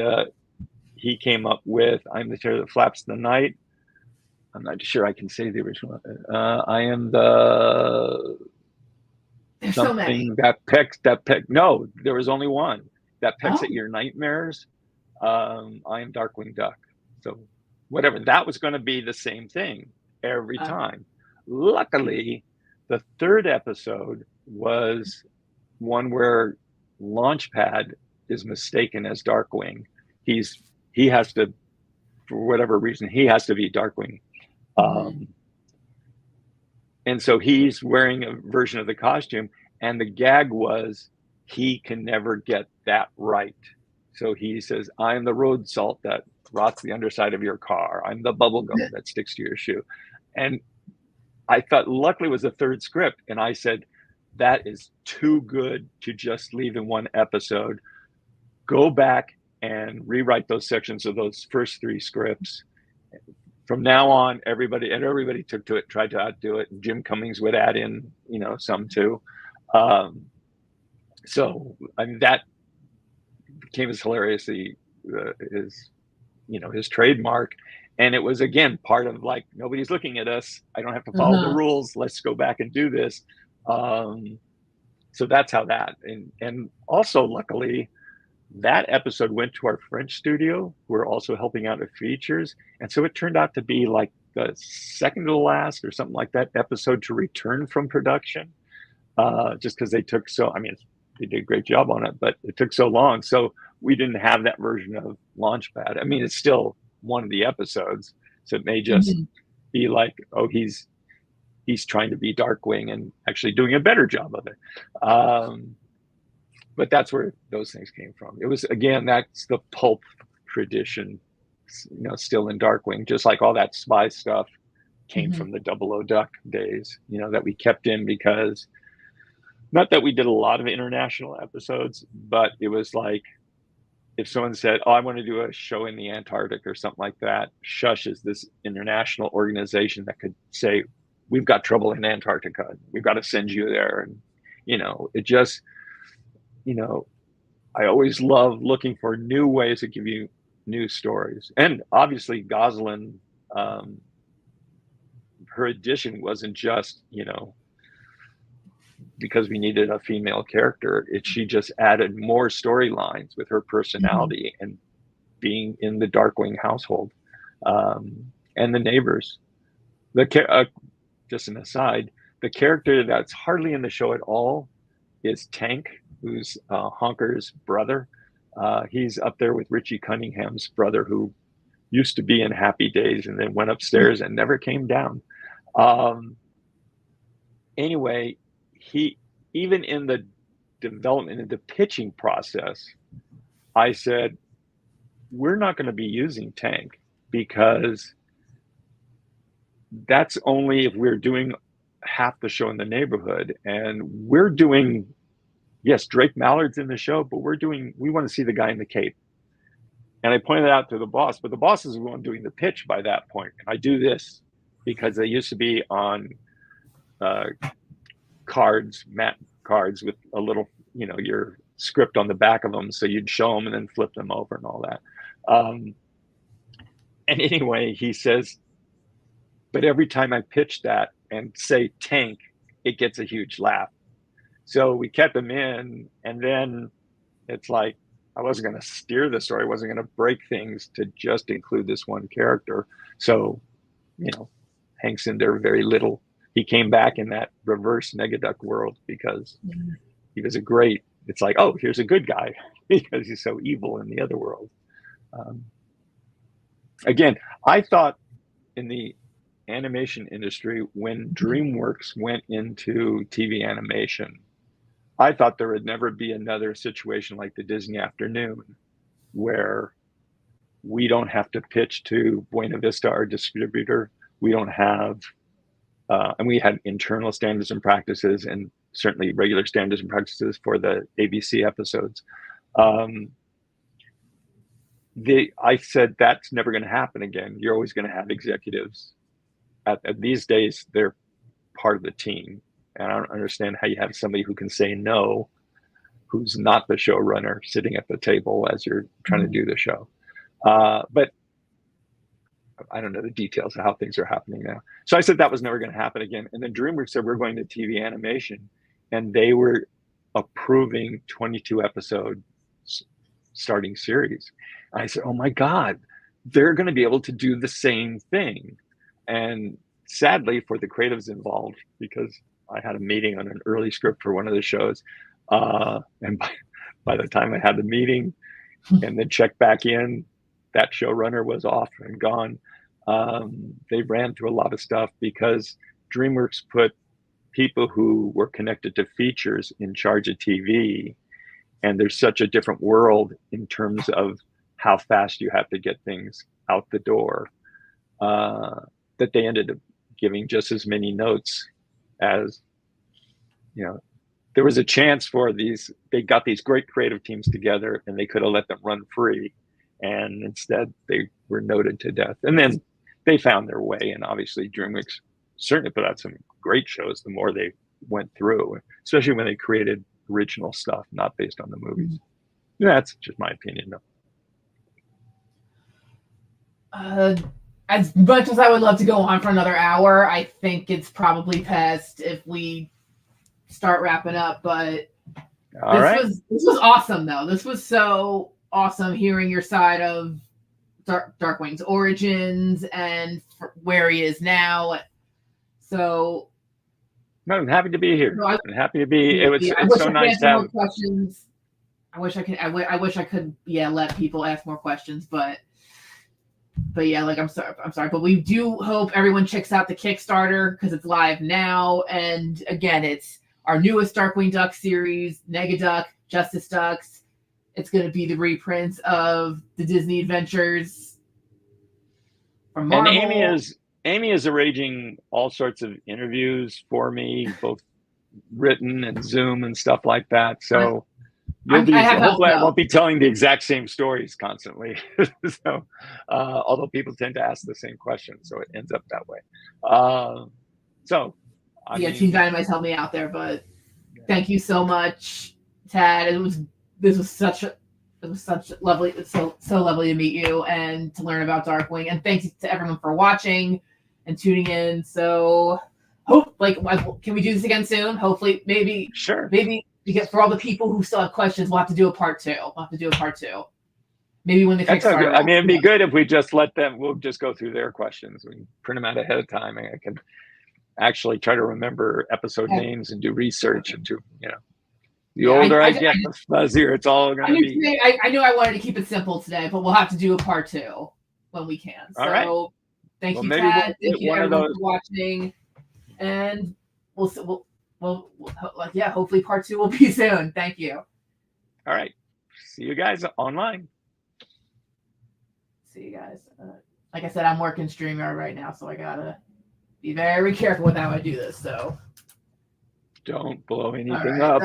he came up with, I'm the terror that flaps the night. I'm not sure I can say the original. I am the... There's something so many. that pecks. No, there was only one. That pecks at your nightmares. I am Darkwing Duck. So whatever, that was going to be the same thing every time. Luckily, the 3rd episode was one where Launchpad is mistaken as Darkwing. He has to, for whatever reason, he has to be Darkwing. And so he's wearing a version of the costume, and the gag was he can never get that right. So he says, I'm the road salt that rots the underside of your car. I'm the bubble gum that sticks to your shoe. And I thought, luckily it was the 3rd script. And I said, that is too good to just leave in one episode. Go back and rewrite those sections of those first 3 scripts. From now on, everybody took to it, tried to outdo it. And Jim Cummings would add in, some too. So I mean, that became as hilariously his trademark. And it was, again, part of like, nobody's looking at us. I don't have to follow the rules. Let's go back and do this. So that's how that, and also luckily, that episode went to our French studio, who are also helping out with features. And so it turned out to be like the second to last or something like that episode to return from production, just because they took they did a great job on it, but it took so long. So we didn't have that version of Launchpad. I mean, it's still one of the episodes. So it may just be like, oh, he's trying to be Darkwing and actually doing a better job of it. But that's where those things came from. It was, again, that's the pulp tradition, still in Darkwing, just like all that spy stuff came from the 00 Duck days, that we kept in because, not that we did a lot of international episodes, but it was like, if someone said, oh, I want to do a show in the Antarctic or something like that, Shush is this international organization that could say, we've got trouble in Antarctica. We've got to send you there. And, it just, I always love looking for new ways to give you new stories. And obviously Gosselin, her addition wasn't just, because we needed a female character. She just added more storylines with her personality and being in the Darkwing household, and the neighbors. Just an aside, the character that's hardly in the show at all is Tank, who's Honker's brother. He's up there with Richie Cunningham's brother, who used to be in Happy Days and then went upstairs and never came down. Anyway, even in the development, in the pitching process, I said, we're not going to be using Tank because that's only if we're doing half the show in the neighborhood. And we're doing, yes, Drake Mallard's in the show, but we want to see the guy in the cape. And I pointed out to the boss, but the boss is the one doing the pitch by that point. And I do this because they used to be on matte cards with a little, your script on the back of them. So you'd show them and then flip them over and all that. And anyway, he says, But every time I pitch that and say tank, it gets a huge laugh. So we kept them in, and then it's like I wasn't going to steer the story, I wasn't going to break things to just include this one character. So, Hank's in there very little. He came back in that reverse Negaduck world because he was it's like, oh, here's a good guy because he's so evil in the other world. Again, I thought in the animation industry, when DreamWorks went into TV animation, I thought there would never be another situation like the Disney Afternoon where we don't have to pitch to Buena Vista, our distributor. We don't have, and we had internal standards and practices, and certainly regular standards and practices for the ABC episodes. I said, that's never going to happen again. You're always going to have executives. These days, they're part of the team. And I don't understand how you have somebody who can say no, who's not the showrunner, sitting at the table as you're trying to do the show. But I don't know the details of how things are happening now. So I said that was never going to happen again. And then DreamWorks said, we're going to TV animation. And they were approving 22 episodes starting series. And I said, oh my God, they're going to be able to do the same thing. And sadly for the creatives involved, because I had a meeting on an early script for one of the shows. And by the time I had the meeting and then checked back in, that showrunner was off and gone. They ran through a lot of stuff because DreamWorks put people who were connected to features in charge of TV. And there's such a different world in terms of how fast you have to get things out the door, that they ended up giving just as many notes as, there was a chance for they got these great creative teams together and they could have let them run free. And instead they were noted to death. And then they found their way. And obviously DreamWorks certainly put out some great shows the more they went through, especially when they created original stuff, not based on the movies. That's just my opinion, though. As much as I would love to go on for another hour, I think it's probably past if we start wrapping up. But this was awesome, though. This was so awesome hearing your side of Darkwing's origins and where he is now. So I'm happy to be here. I'm happy to be. It's so nice to have questions. I wish I could. Let people ask more questions, but yeah, I'm sorry, but we do hope everyone checks out the Kickstarter because it's live now. And again, it's our newest Darkwing Duck series, Negaduck, Justice Ducks. It's going to be the reprints of the Disney adventures from Marvel. And Amy is arranging all sorts of interviews for me, both written and Zoom and stuff like that. So hopefully I won't be telling the exact same stories constantly. So, although people tend to ask the same questions, so it ends up that way. Team Dynamite helped me out there, but thank you so much, Tad. This was such lovely. It's so lovely to meet you and to learn about Darkwing. And thanks to everyone for watching and tuning in. So, can we do this again soon? Hopefully, maybe. Sure. Maybe because for all the people who still have questions, we'll have to do a part two. Maybe when the Kickstarter. I mean, it'd be good if we just let them. We'll just go through their questions. We print them out ahead of time, and I can actually try to remember episode names and do research and The older I get, the fuzzier it's all going to be. I knew I wanted to keep it simple today, but we'll have to do a part two when we can. So, all right. Thank you, Tad. Thank you, everyone, for watching. And hopefully part two will be soon. Thank you. All right. See you guys online. See you guys. Like I said, I'm working StreamYard right now, so I got to be very careful with how I do this. So don't blow anything up.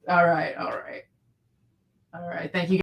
All right. Thank you.